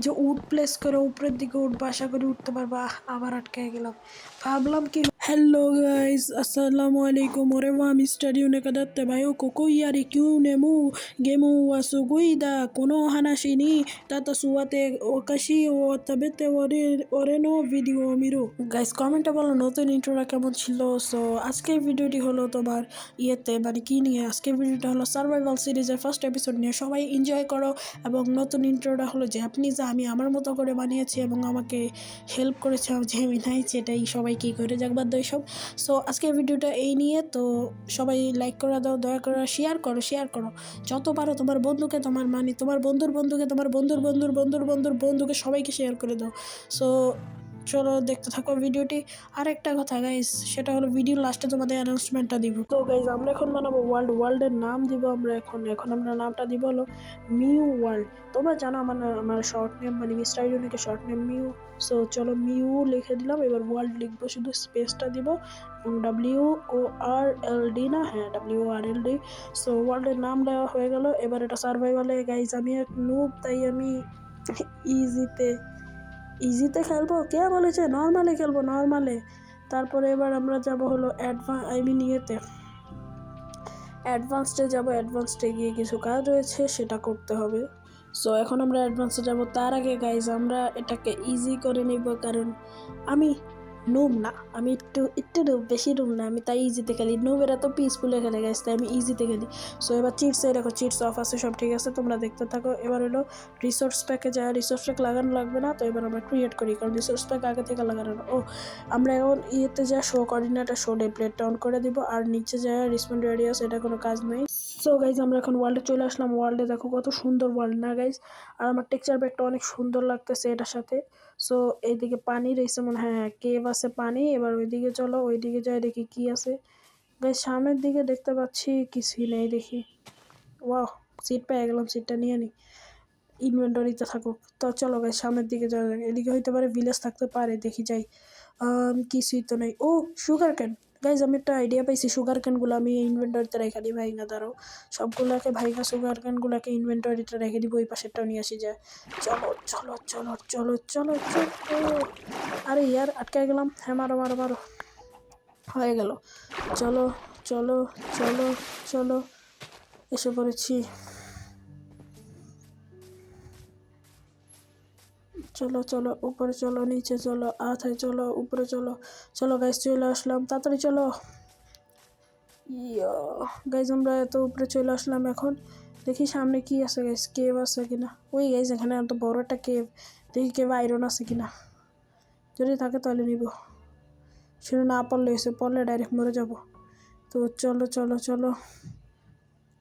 যে would place করে উপরের দিকে উঠবো, আশা করি উঠতে পারবো। আবার আটকে গেলাম। ভাবলাম কি, हेलो गाइस अस्सलाम वालेकुम और वाह मिस्टर यूने कदत्ते भाइयों को कोई यारी क्यों ने मु गेमु wasugida kono hanashi ni tatasuwate okashi o tabete ore no video mirror. Guys কমেন্টে বলো নতুন ইন্ট্রোটা কেমন ছিল। সো আজকের ভিডিওটি হলো তোমার মানে কি নিয়ে, আজকের ভিডিওটা হলো সার্ভাইভাল সিরিজের ফার্স্ট এপিসোড নিয়ে। সবাই এনজয় করো। এবং নতুন ইন্ট্রোটা হলো জাপানিজ, আমি আমার মতো করে বানিয়েছি এবং আমাকে হেল্প করেছে জেমিনাই, সেটাই সবাই কি করে যাক বাদ সব। সো আজকের ভিডিওটা এই নিয়ে, তো সবাই লাইক করে দাও, দয়া করে শেয়ার করো যত পারো তোমার বন্ধুকে, তোমার বন্ধুর বন্ধুকে, তোমার বন্ধুকে সবাইকে শেয়ার করে দাও। সো চলো দেখতে থাকো ভিডিওটি। আর একটা কথা গাইস, সেটা হলো ভিডিওর লাস্টে তোমাদের অ্যানাউন্সমেন্টটা দিব। তো গাইস আমরা এখন বানাবো ওয়ার্ল্ডের নাম দিব আমরা এখন আমরা নামটা দিব হলো মিউ ওয়ার্ল্ড। তোমরা জানো আমার শর্ট নেম মানে মিস্টার ইউনিকে শর্ট নেম মিউ। সো চলো মিউ লিখে দিলাম, এবার ওয়ার্ল্ড লিখবো, শুধু স্পেসটা দিব এবং WORLD না, হ্যাঁ WORLD। সো ওয়ার্ল্ডের নাম দেওয়া হয়ে গেল। এবার এটা সার্ভাইভালে গাইস, আমি এক নুব, তাই আমি ইজিতে খেলবো। কে বলেছে নর্মালে খেলবো? নর্মালে। তারপরে এবার আমরা যাব হলো অ্যাডভান্সডে যাব। অ্যাডভান্সডে গিয়ে কিছু কাজ রয়েছে, সেটা করতে হবে। সো এখন আমরা অ্যাডভান্সে যাব। তার আগে গাইজ আমরা এটাকে ইজি করে নিব, কারণ আমি নুব না, আমি একটু নুব, বেশি নুব না আমি, তাই ইজিতে খেলি। নুবেরা তো পিসফুলে খেলে গাইজ, তাই আমি ইজিতে খেলি। সো এবার চিটসে দেখো, চিটস অফ আছে, সব ঠিক আছে, তোমরা দেখতে থাকো। এবার হলো রিসোর্স প্যাকে যায়, রিসোর্স প্যাক লাগানো লাগবে না, তো এবার আমরা ক্রিয়েট করি, কারণ রিসোর্স প্যাক আগে থেকে লাগানো না। আমরা এখন ইয়েতে যা শো কোঅর্ডিনেটর শো ডিপ্লেটটা অন করে দিব, আর নিচে যায় রেসপন্ড রেডিয়াস, এটা কোনো কাজ নেই। সো গাইজ আমরা এখন ওয়ার্ল্ডে চলে আসলাম। ওয়ার্ল্ডে দেখো কত সুন্দর ওয়ার্ল্ড না গাইজ, আর আমার টেক্সচার প্যাকটা অনেক সুন্দর লাগতেছে এটার সাথে। সো এইদিকে পানি রয়েছে মনে, হ্যাঁ কেভ আছে পানি। এবার ওইদিকে চলো, ওইদিকে যাই দেখি কি আছে। গাইজ সামনের দিকে দেখতে পাচ্ছি কিছুই নেই, দেখি। ওয়াও, সিট পেয়ে গেলাম, সিটটা নিয়ে নিই, ইনভেন্টরিতে থাকুক। তো চলো গাইজ সামনের দিকে যাওয়া যাক। এদিকে হইতে পারে ভিলেজ থাকতে পারে, দেখি যাই। কিছুই তো নেই। Sugar cane. গাইজ আমি একটা আইডিয়া পাইছি, সুগার ক্যানগুলো আমি ইনভেন্টরিতে রেখে দিই। ভাইঙ্গা দাঁড়াও, সবগুলোকে ভাইঙ্গা সুগার ক্যানগুলোকে ইনভেন্টরিতে রেখে দিব, ওই পাশেরটাও নিয়ে আসি যায়। চলো চলো চলো চলো চলো চলো। আরে ইয়ার আটকে গেলাম। হ্যাঁ মারো মারো মারো, হয়ে গেল। চলো চলো চলো চলো, এসে পড়েছি। চলো চলো উপরে চলো, নিচে চলো, আথায় চলো, উপরে চলো। চলো গাইজ চলে আসলাম, তাড়াতাড়ি চলো। ইয়া গাইজ আমরা এত উপরে চলে আসলাম। এখন দেখি সামনে কি আছে গাইজ, কেভ আছে কিনা। ওই গাইজ এখানে এত বড় একটা কেভ, দেখি কেভ আয়রন আছে কিনা, যদি থাকে তাহলে নিব। সেটা না পড়লে এসে পড়লে ডাইরেক্ট মরে যাব। তো চলো চলো চলো,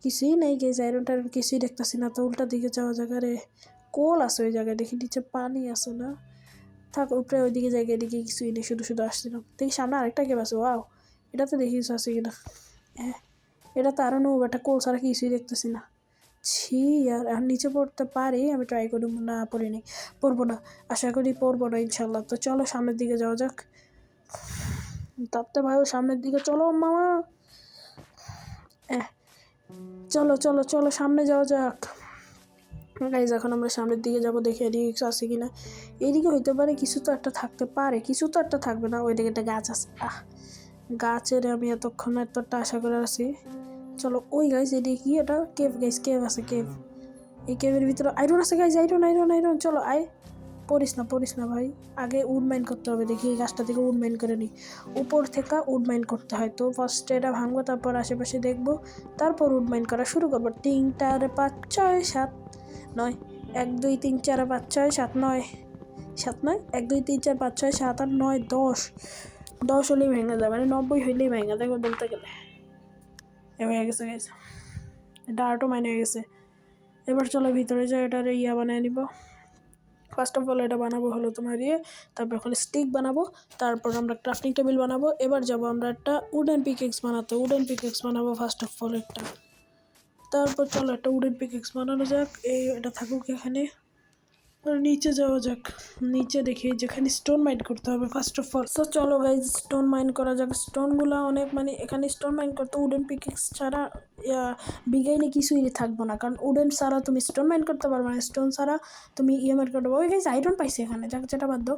কিছুই নেই গাইজ, আয়রন টায়রন কিছুই দেখতেছি না। তো উল্টা দিকে যাওয়া জায়গায় কোল আছে, ওই জায়গায় দেখি নিচে পানি আছে না, থাক উপরে ওইদিকে জায়গায়, এদিকে কিছুই নেই, শুধু শুধু আসছিলাম। দেখি সামনে আরেকটা কেভ আছে, ওয়াও এটাতে দেখি কিছু আছে কিনা। হ্যাঁ এটা তো আরও নেবো, একটা কোল ছাড়া কিছুই দেখতেছি না। ছি আর নিচে পড়তে পারি, আমি ট্রাই করি। না পড়িনি, পড়বো না, আশা করি পড়বো না ইনশাল্লাহ। তো চলো সামনের দিকে যাওয়া যাক। তাতে ভাই সামনের দিকে চলো মামা। চলো চলো চলো সামনে যাওয়া যাক। গাইজ এখন আমরা সামনের দিকে যাবো, দেখি এদিকে আছে কিনা। এইদিকে হইতে পারে, কিছু তো একটা থাকতে পারে, কিছু তো একটা থাকবে না। ওইদিকে একটা গাছ আছে, গাছের আমি এতটা আশা করে আছি। চলো ওই গাইজ এদিকে কি, এটা কেভ গাইজ, কেভ আছে কেভ। এই কেভের ভিতরে আয়রন আছে গাইজ, আয়রন আয়রন আয়রন। চলো পড়িস না ভাই, আগে উড মাইন করতে হবে। দেখি এই গাছটা থেকে উড মাইন করে নিই, উপর থেকে উড মাইন করতে হয়। তো ফার্স্টে এটা ভাঙবো, তারপর আশেপাশে দেখবো, তারপর উড মাইন করা শুরু করবো। 3 4 5 6 7 9, 1 2 3 4 5 6 7 9, 7 9 1 2 3 4 5 6 7 8 9 10, 10 হলেই ভেঙে যায়, মানে 90 হইলেই ভেঙে যায় বলতে গেলে। হয়ে গেছে গেছে, এটা আর্টও মাইন হয়ে গেছে। এবার চলো ভিতরে যাই, এটার বানিয়ে নিব। ফার্স্ট অফ অল এটা বানাবো হলো তোমার তারপর এখন স্টিক বানাবো, তারপর আমরা ক্রাফটিং টেবিল বানাবো। এবার যাবো আমরা একটা উডেন পিকেক্স বানাতে, উডেন পিকেক্স বানাবো ফার্স্ট অফ অল একটা। তারপর চলো একটা উডেন পিকেক্স বানানো যাক, এটা থাকুক এখানে। আর নিচে যাওয়া যাক। নিচে দেখি যেখানে স্টোন মাইন করতে হবে ফার্স্ট অফ অল। সো চলো গাইজ স্টোন মাইন করা যাক। স্টোনগুলো অনেক মানে এখানে স্টোন মাইন করতে উডেন পিকেক্স ছাড়া বিগাইনে কিছুই থাকবো না, কারণ উডেন ছাড়া তুমি স্টোন মাইন করতে পারবে না, স্টোন ছাড়া তুমি মাইন করতে পারবে। ওই গাইজ আয়রন পাইছি এখানে, যাক যেটা বাদ দাও।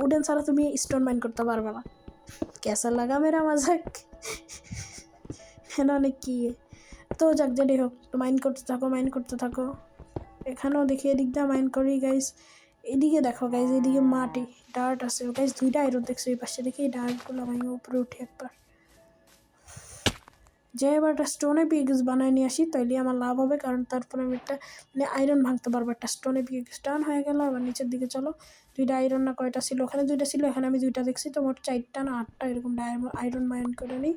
উডেন ছাড়া তুমি স্টোন মাইন করতে পারবে না। कैसा लगा मेरा मजाक? है ना অনেক কি তো যাক যেটাই হোক, মাইন করতে থাকো। এখানেও দেখি এদিক দিয়ে মাইন করি গাইজ। এদিকে দেখো গাইজ, এদিকে মাটি ডার্ট আছে গাইজ, 2টা আয়রন দেখছো এই পাশে। দেখি এই ডার্টগুলো আমি উপরে উঠে একবার যে এবার একটা স্টোনে পিকেক্স বানায় নিয়ে আসি, তাইলে আমার লাভ হবে, কারণ তারপরে আমি একটা মানে আয়রন ভাঙতে পারবো। একটা স্টোনে পিকেক্স টান হয়ে গেল। আবার নিচের দিকে চলো। 2টা আয়রন না কয়টা ছিল? ওখানে 2টা ছিল, এখানে আমি 2টা দেখছি, তো মোট 4টা না 8টা এরকম আয়রন মাইন করে নিই।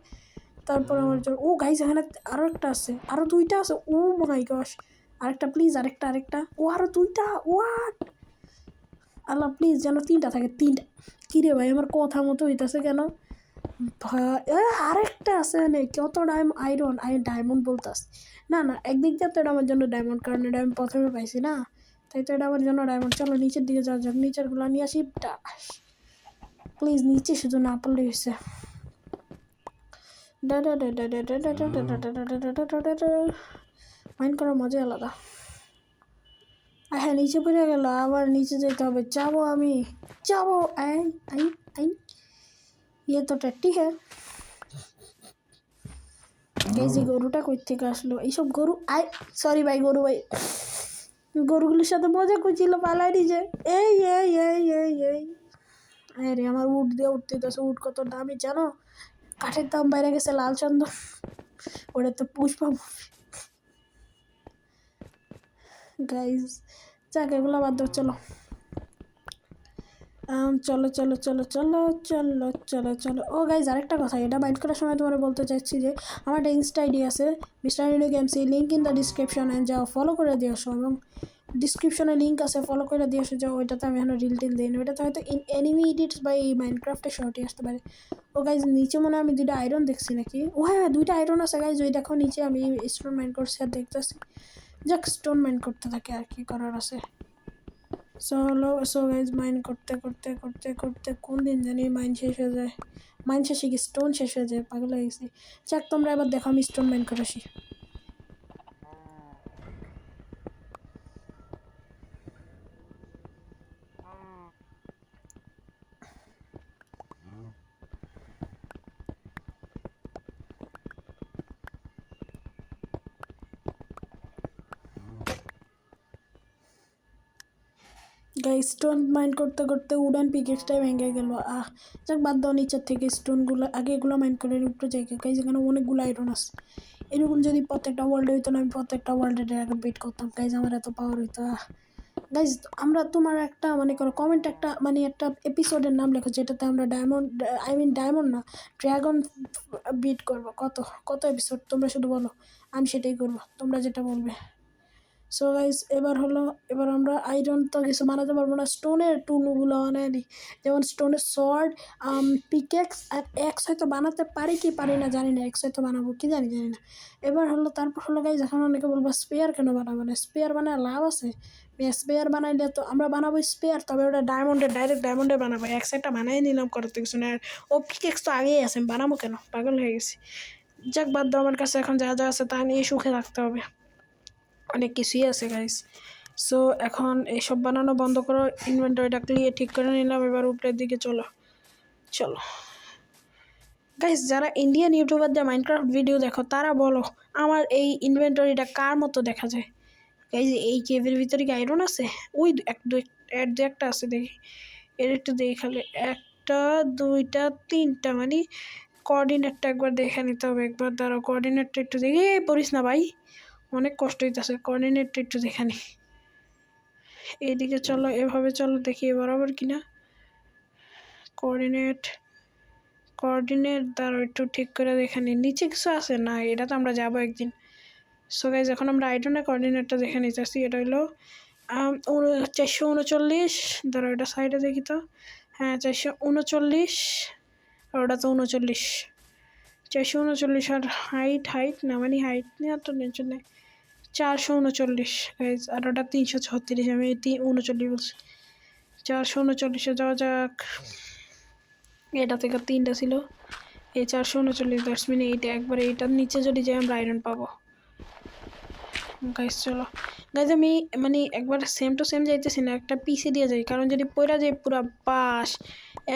তারপর আমার জন্য ও গাইজ এখানে আরও একটা আছে, আরও 2টা আছে। ও মাই গশ, আরেকটা প্লিজ, আরেকটা। ও আরও 2টা, ওয়াট আল্লাহ, প্লিজ যেন 3টা থাকে। 3টা কিরে ভাই, আমার কথা মতো হইতেছে কেন ভাই? আরেকটা আছে মানে কত ডায়মন্ড বলতাস না না, একদিক দিয়ে তো এটা আমার জন্য ডায়মন্ড, কারণ এটা আমি প্রথমে পাইছি না, তাই তো এটা আমার জন্য ডায়মন্ড। চলো নিচের দিকে যাওয়া যাক, নিচেরগুলো নিয়ে আসি। প্লিজ নিচে শুধু না পড়লে হয়েছে। মাইন্ড করার মজাই আলাদা। হ্যাঁ নিচে পড়ে গেল, আবার নিচে যেতে হবে। যাবো আমি, যাবো। আই আই আই ইয়ে তো ট্যাটি হ্যাঁ। এই যে গরুটা কই থেকে আসলো? এইসব গরু সরি ভাই, গরু ভাই, গরুগুলির সাথে মজা করছিল, পালাই নিজে। এই এই এই এই এই আরে আমার উট দিয়ে উঠতে তো, উট কত দামি জানো? কাঠের দাম বাইরে গেছে, লাল চন্দন ওটা তো পুষ্পা গাইজ। যাক এগুলো বাদ দাও, চলো চলো চলো চলো চলো চলো চলো চলো। ও গাইজ আরেকটা কথা, এটা বাইট করার সময় তোমার বলতে চাইছি যে আমার একটা ইনস্টা আইডি আছে, মিস্টার ইন্ডিও গেমস, এই লিঙ্ক ইন দ্য ডিসক্রিপশন, যাও ফলো করে দিয়ে আসো, এবং ডিসক্রিপশনে লিঙ্ক আছে, ফলো করে দিয়ে আসো। যাও, ওইটাতে আমি এখন রিল টিল দিই না, ওইটাতে হয়তো এনিমি এডিটস বা এই মাইনক্রাফ্টের শর্টই আসতে পারে। ও গাইজ নিচে মনে হয় আমি 2টা আয়রন দেখছি নাকি? ও হ্যাঁ 2টা আয়রন আছে গাইজ, ওই দেখো নিচে আমি স্টোন মাইন করছি আর দেখতেছি। যাক স্টোন মাইন করতে থাকে, আর কি করার আছে। সো গাইজ মাইন করতে করতে করতে করতে কোন দিন জানি মাইন শেষ হয়ে যায়। মাইন শেষে কি স্টোন শেষ হয়ে যায়, পাগল হয়ে গেছি। যাক তোমরা এবার দেখো আমি স্টোন মাইন করে আসি। গাইজ স্টোন মাইন করতে করতে উডেন পিকেক্সটাই ভেঙে গেল। যাক বাদ দাও, নিচের থেকে স্টোনগুলো আগে এগুলো মাইন করে উপরে জায়গা। গাইজ এখানে অনেকগুলো আয়রন আছে। এরকম যদি প্রত্যেকটা ওয়ার্ল্ডে হইতো না, আমি প্রত্যেকটা ওয়ার্ল্ডে ড্রাগন বিট করতাম গাইজ, আমার এত পাওয়ার হইতো। গাইজ আমরা তোমার একটা মনে করো কমেন্ট, একটা মানে একটা এপিসোডের নাম লেখো যেটাতে আমরা ডায়মন্ড না, ড্রাগন বিট করবো। কত কত এপিসোড তোমরা শুধু বলো, আমি সেটাই করবো, তোমরা যেটা বলবে। সো গাইজ এবার আমরা আয়রন তো কিছু বানাতে পারবো না, স্টোনের টুলগুলো বানাই নিই, যেমন স্টোনের সোয়ার্ড, পিকেক্স আর এক্স হয়তো বানাতে পারি কি পারি না জানি না, এক্স হয়তো বানাবো কি জানি না। এবার তারপর গাইজ এখন অনেকে বলবো স্পেয়ার কেন বানাবো না? স্পেয়ার বানায় লাভ আছে? স্পেয়ার বানাইলে তো আমরা বানাবো স্পেয়ার, তবে ওটা ডাইরেক্ট ডায়মন্ডে বানাবো। এক্স একটা বানাই নিলাম করতে কিছু না। ও পিকেক্স তো আগেই আছে, বানাবো কেন? পাগল হয়ে গেছি। যাক বাদ দাও, আমার কাছে এখন যা যা আছে তা নিয়ে সুখে রাখতে হবে, অনেক কিছুই আছে গাইস। সো এখন এইসব বানানো বন্ধ করো, ইনভেন্টরিটা ঠিক করে নিলাম। এবার উপরের দিকে চলো চলো গাইস, যারা ইন্ডিয়ান ইউটিউবারদের মাইনক্রাফট ভিডিও দেখো তারা বলো আমার এই ইনভেন্টরিটা কার মতো দেখা যায়। গাইস এই কেভের ভিতরে কি আয়রন আছে? ওই দু একটা আছে, দেখি এর একটু দেখি খালি। 1টা 2টা 3টা, মানে কোঅর্ডিনেটটা একবার দেখে নিতে হবে। একবার দাঁড়াও, কোঅর্ডিনেটটা একটু দেখি। পড়িস না ভাই, অনেক কষ্ট হইতেছে। কোঅর্ডিনেটটা একটু দেখে নি। এইদিকে চলো, এভাবে চলো, দেখি বরাবর কিনা। কোঅর্ডিনেট দ্বারা একটু ঠিক করে দেখে নি, নিচে কিছু আছে না? এটা তো আমরা যাবো একদিন। সো গাইজ এখন আমরা আইডনের কোঅর্ডিনেটটা দেখে নিতেছি। এটা হলো 439। ধরো এটা সাইডে দেখি তো, হ্যাঁ 439, আর ওটা তো 39। 439 আর হাইট না, মানে হাইট নিয়ে তো টেনশন নেই। 439 গাইজ, আর ওটা 336, আমি 39 বলছি। 439-এ যাওয়া যাক। এটা থেকে 3টা ছিল, এই 439, দ্যাটস মিন এইটা একবারে এইটার নিচে যদি যাই আমরা আয়রন পাবো। গাইজ চলো গাইজ, আমি মানে একবার সেম টু সেম যাইতেছি না, একটা পিসে দিয়ে যাই, কারণ যদি পড়া যায় পুরো বাস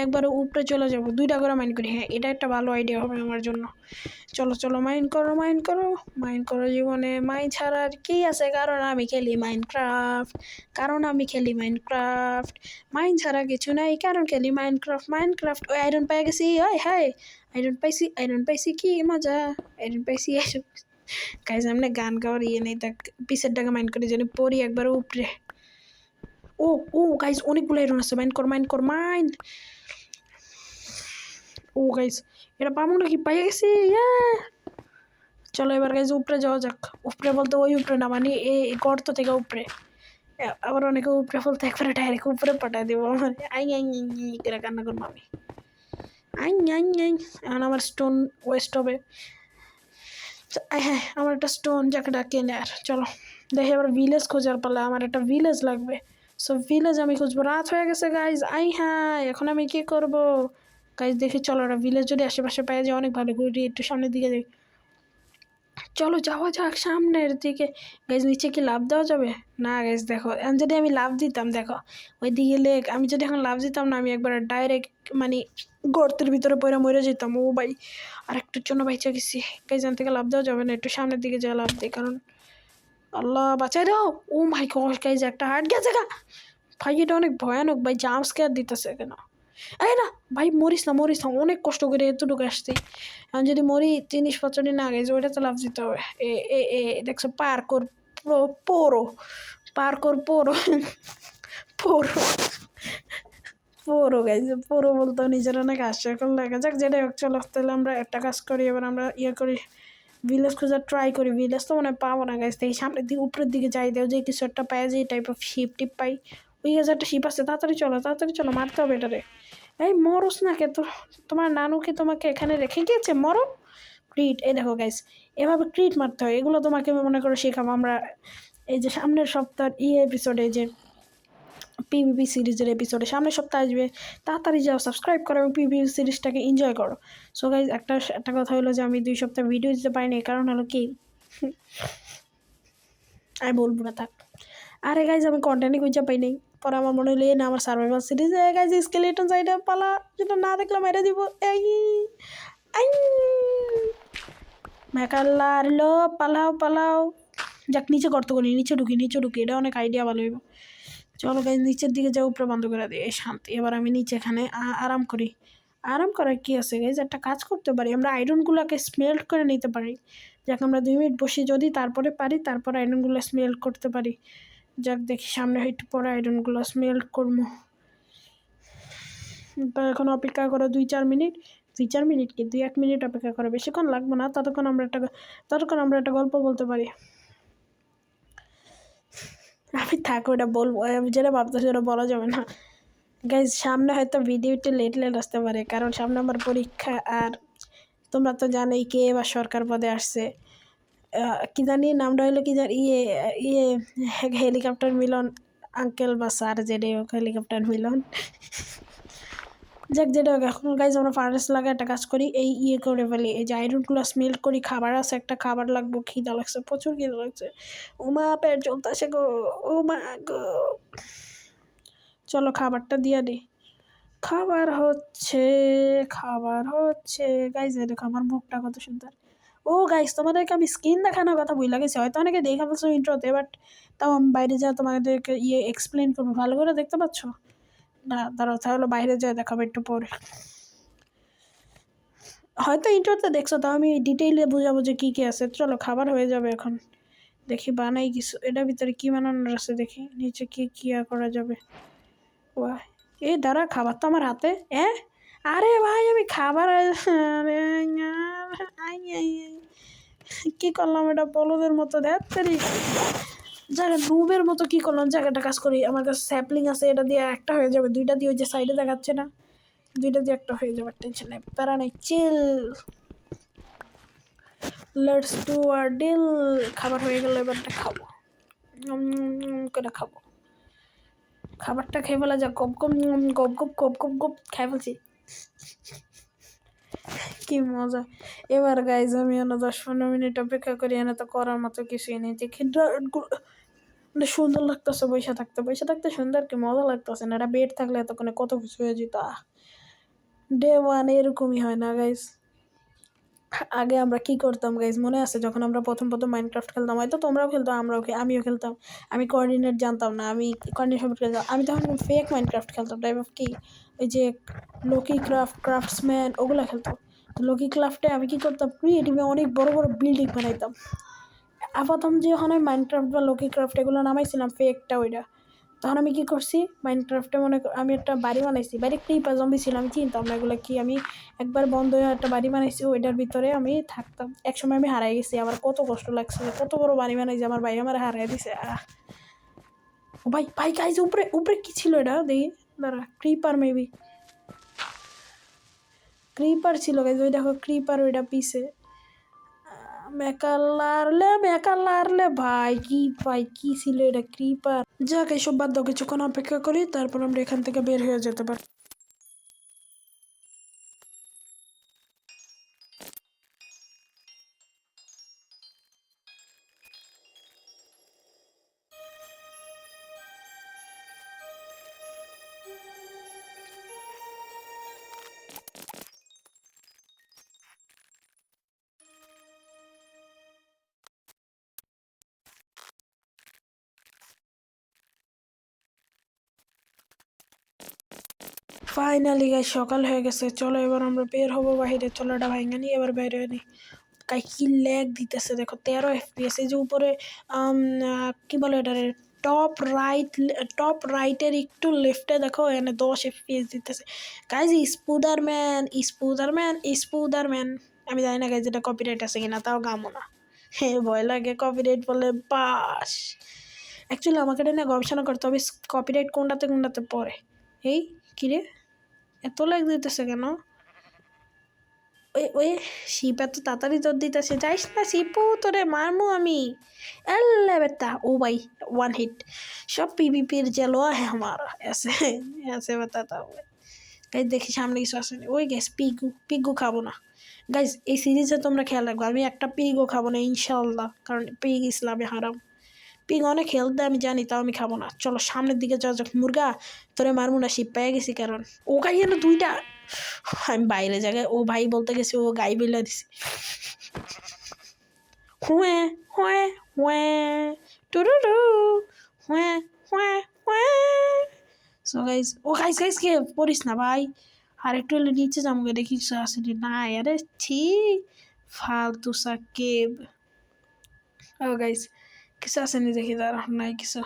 একবারে উপরে চলে যাবো। 2টা করে মাইন করি, হ্যাঁ এটা একটা ভালো আইডিয়া হবে আমার জন্য। চলো চলো মাইন করো মাইন করো মাইন করো, জীবনে মাইন ছাড়া আর কি আছে, কারণ আমি খেলি মাইনক্রাফট, মাইন ছাড়া কিছু নাই, কারণ খেলি মাইনক্রাফট। ওই আয়রন পেয়ে গেছি, ওই হাই আয়রন পাইছি কি মজা, আয়রন পাইছি। গাইজ আমরা গান গাওয়ার ইয়ে নেই, দেখ পিসের টাকা মাইন্ড করে যেন পড়ি একবার উপরে। ও ও গাইজ অনেকগুলো আয়রন আছে, মাইন্ড। ও গাইজ এটা পাবো নাকি, পাইয়া গেছি। চলো এবার গাইজ উপরে যাওয়া যাক। উপরে বলতে ওই উপরে না, মানে এই গর্ত থেকে উপরে। আবার অনেকে উপরে বলতে একবারে ডাইরেক্ট উপরে পাঠায় দেবো আমার। করে কান্না করবো আমি। এখন আমার স্টোন ওয়েস্ট হবে। হ্যাঁ আমার একটা স্টোন জ্যাকেট কিনে, আর চলো দেখি এবার ভিলেজ খোঁজার পালা, আমার একটা ভিলেজ লাগবে। সো ভিলেজ আমি খুঁজবো, রাত হয়ে গেছে গাইজ। হ্যাঁ এখন আমি কি করবো গাইজ, দেখি চলো একটা ভিলেজ যদি আশেপাশে পাই যায় অনেক ভালো, ঘুরি একটু সামনের দিকে যাই। চলো যাওয়া যাক সামনের দিকে। গাইজ নিচে কি লাভ দেওয়া যাবে? না গাইজ দেখো, এখন যদি আমি লাভ দিতাম, দেখো ওই দিকে লেক, আমি যদি এখন লাভ দিতাম না, আমি একবার ডাইরেক্ট মানে গর্তের ভিতরে পড়ে মরে যেতাম। ও ভাই আর একটুর জন্য বাইচা গেছি। গাইজ এখান থেকে লাভ দেওয়া যাবে না, একটু সামনের দিকে যা লাভ দিই, কারণ আল্লাহ বাঁচাই দাও। ও মাই গড গাইজ একটা হার্ট গেছে গা ভাই, এটা অনেক ভয়ানক ভাই, জাম্প স্কেয়ার দিতেছে কেন? এই না ভাই মরিস না, অনেক কষ্ট করে এতটুকু আসছি। এখন যদি মরি জিনিসপত্র নিয়ে না গেছে, ওইটা তো লাভ দিতে হবে। এ এ এ দেখছো পার্কোর পোরো পোরো গাইছে, পোরো বলতো নিজের অনেক হাস্যকর লাগে। যাক যেটাই হোক, চলো তাহলে আমরা একটা কাজ করি, এবার আমরা ইয়ে করি, ভিলেজ খোঁজার ট্রাই করি। ভিলেজ তো মনে পাবো না গাইছে, এই সামনের দিকে উপরের দিকে যাই দেও, যে কিছু একটা পাই, যে টাইপ অফ শিপ টিপ পাই। ওই যে একটা শিপ আছে, তাড়াতাড়ি চলো মারতে হবে এটারে। এই মরস না কে, তোমার নানু কি তোমাকে এখানে রেখে গিয়েছে? মরো ক্রিট। এই দেখো গাইস, এভাবে ক্রিট মারতে হয়, এগুলো তোমাকে মনে করে শেখাবো আমরা এই যে সামনের সপ্তাহ এপিসোডে, যে পিভিপি সিরিজের এপিসোডে সামনের সপ্তাহে আসবে। তাড়াতাড়ি যাও, সাবস্ক্রাইব করো এবং পিভিপি সিরিজটাকে এনজয় করো। সো গাইজ একটা কথা হলো যে আমি 2 সপ্তাহ ভিডিও দিতে পারিনি, কারণ হলো কি আমি বলবো না, থাক। আরে গাইজ আমি কন্টেন্টই খুঁজে পাই নাই, পরে আমার মনে হলো না আমার সার্ভাইভাল সিরিজ গাইজ স্কেলেটন সাইডে পালা, যেটা না দেখলাম মেরে দিব। মেকাল্লার লো পালাও। যাক নিচে গর্ত করি, নিচে ঢুকি, এটা অনেক আইডিয়া ভালো হইব। চলো গাইজ নিচের দিকে যাও, উপরে বন্ধ করে দিই, শান্তি। এবার আমি নিচে এখানে আরাম করি। আরাম করার কি আছে গাইজ, একটা কাজ করতে পারি, আমরা আয়রনগুলোকে স্মেল্ট করে নিতে পারি। যাক আমরা 2 মিনিট বসি যদি, তারপরে আয়রনগুলো স্মেল্ট করতে পারি। যাক দেখি সামনে একটু পরে আয়রনগুলো স্মেল্ট করবো। তো এখন অপেক্ষা করো 2-4 মিনিট, 2-4 মিনিট কি 2-1 মিনিট অপেক্ষা করো, বেশিক্ষণ লাগবে না। ততক্ষণ আমরা একটা গল্প বলতে পারি। আমি থাকো ওটা বলবো, আমি যেটা ভাবতেছি ওটা বলা যাবে না গাইজ। সামনে হয়তো ভিডিওটি লেট আসতে পারে, কারণ সামনে আমার পরীক্ষা, আর তোমরা তো জানোই কে এবার সরকার পদে আসছে, কি জানি নামটা হলো কি জানি, হেলিকপ্টার মিলন আঙ্কেল বা স্যার, যেটাই হোক হেলিকপ্টার মিলন। যাক যেটা হোক, এখন গাইজ আমরা ফার্নেস লাগে একটা কাজ করি, এই করে ফেলি, এই যে আয়রনগুলো স্মেল্ট করি। খাবার আছে, একটা খাবার লাগবো, খিদা লাগছে, প্রচুর খিদা লাগছে। ওমা পেট জ্বলতেছে গো, ও মা গো। চলো খাবারটা দিয়ে দিই। খাবার হচ্ছে গাইজ, দেখো আমার মুখটা কত সুন্দর। ও গাইজ তোমাদেরকে আমি স্কিন দেখানোর কথা ভুলে গেছি, হয়তো অনেকে দেখা ফেলছো ইন্ট্রোতে, বাট তাও আমি বাইরে যা তোমাদেরকে এক্সপ্লেন করবো, ভালো করে দেখতে পাচ্ছ না? দাঁড়াও তাহলে বাইরে যা দেখাবো একটু পরে। হয়তো ইন্ট্রোতে দেখছো, তাও আমি ডিটেইলে বুঝাবো যে কী আছে। চলো খাবার হয়ে যাবে এখন, দেখি বানাই কিছু। এটার ভিতরে কি বানানোর আছে দেখি, নিচে কি করা যাবে। ওয়াহ দাঁড়া, খাবার তো আমার হাতে। আরে ভাই আমি খাবার, কি করলাম এটা বলদের মতো, জায়গা নুবের মতো কি করলাম। জায়গাটা কাজ করি, আমার কাছে স্যাপলিং আছে, এটা দিয়ে একটা হয়ে যাবে, 2টা দিয়ে ওই যে সাইডে দেখাচ্ছে না, 2টা দিয়ে একটা হয়ে যাবে, টেনশন নেই, প্যারা নেই, chill. Let's do a deal. খাবার হয়ে গেল, এবারটা খাবো, করে খাবো। খাবারটা খেয়ে ফেলা যাক, গপ গপ গপ গপ গপ গপ গপ খেয়ে ফেলছি, কি মজা। এবার গাইজ আমি 10-15 মিনিট অপেক্ষা করি, এনে তো করার মতো কিছুই নেই। যে মানে সুন্দর লাগতেছে বসে থাকতে সুন্দর, কি মজা লাগতেছে না। এটা বেড থাকলে এতক্ষণে কত কিছু হয়ে যেত। ডে ওয়ান এরকমই হয় না গাইজ। আগে আমরা কি করতাম গাইজ, মনে আছে যখন আমরা প্রথম প্রথম মাইনক্রাফট খেলতাম, হয়তো তোমরাও খেলতাম, আমিও খেলতাম। আমি কোঅর্ডিনেট জানতাম না, আমি কোঅর্ডিনেট সম্পর্কে খেলতাম। আমি তখন ফেক মাইনক্রাফট খেলতাম, টাইপ অফ কি ওই যে লোকি ক্রাফটসম্যান ওগুলো খেলতাম। তো লোকি ক্রাফটে আমি কি করতাম, ক্রিয়েটিভে অনেক বড় বড় বিল্ডিং বানাইতাম। প্রথম যখন আমি মাইনক্রাফট বা লোকি ক্রাফট এগুলো নামাইছিলাম ফেকটা ওইটা, তখন আমি কি করছি, মাইনক্রাফটে আমি একটা বাড়ি বানাইছি। বাড়ি ক্রিপার জম্বি ছিল, আমি চিনতাম না এগুলো কি। আমি একবার বন্ধ হয়ে একটা বাড়ি বানাইছি, ওইটার ভিতরে আমি থাকতাম। একসময় আমি হারাই গেছি, আমার কত কষ্ট লাগছে, কত বড় বাড়ি বানাইছি, আমার ভাই আমার হারাই দিছে। ও ভাই ভাই গাইজ, উপরে উপরে কি ছিল এটা দেখি, দাঁড়া, ক্রিপার মেবি, ক্রিপার ছিল গাইজ, ওই দেখো ক্রিপার, ওইটা পিছে মেকালারলে ভাই কি ছিল এটা, ক্রিপার। যাক এইসব বাদ দাও, কিছুক্ষণ অপেক্ষা করি, তারপর আমরা এখান থেকে বের হয়ে যেতে পারি। ফাইনালি গাইজ সকাল হয়ে গেছে, চলো এবার আমরা বের হবো বাহিরে। চলো এটা ভাঙা নিয়ে এবার বের হয়ে নি। গাই কি ল্যাগ দিতেছে দেখো, 13 FPS। এই যে উপরে কি বলে এটা, টপ রাইটের একটু লেফটে দেখো, এখানে 10 FPS দিতেছে গাইজ। স্পুদারম্যান আমি জানি না গাইজ এটা কপিরাইট আছে কিনা, তাও গামো না, হ্যাঁ ভয় লাগে কপিরাইট বলে বাস। অ্যাকচুয়ালি আমাকে এটা নিয়ে গবেষণা করতে হবে, কপিরাইট কোনটাতে পড়ে। এই কিরে এত লাগ দিতেছে কেন? ওই শিপ এত তাড়াতাড়ি তোর দিতেছে, যাইস না শিপু, তোরে মারমু আমি। अल्लाह बेटा ओ भाई 1 हिट सब पीवीपी चलो है हमारा, ऐसे बताता हूँ গাইজ। দেখি সামনে কিছু আসেনি, ওই গ্যাস পিগু খাবো না গাইজ। এই সিরিজে তোমরা খেয়াল রাখবো, আমি একটা পিগও খাবো না ইনশাল্লাহ, কারণ পিগ ইসলামে হারাম। পিগ অনেক হেলথ দেয় আমি জানি, তাও আমি খাবো না। চলো সামনের দিকে যাওয়া যাক। মুরগা তোরে মারমু না, শিপ পেয়ে গেছি, কারণ ও গাই এলো 2টা। আমি বাইরে জায়গায় ও ভাই বলতে গেছি, ও গাই বেলা দিছি। হুয়ে হুয়ে হুয়ে টুরুরু হুয়ে হুয়ে হুয়ে। সো গাইজ, ও গাইজ কে পড়িস না ভাই, আর একটু হলে নিচে যাবো, দেখি আসেনি না, আরে ছি ফালতু সা কেব। ও গাইজ কিছু আসেনি দেখি, দাঁড়া, নাই কিছু।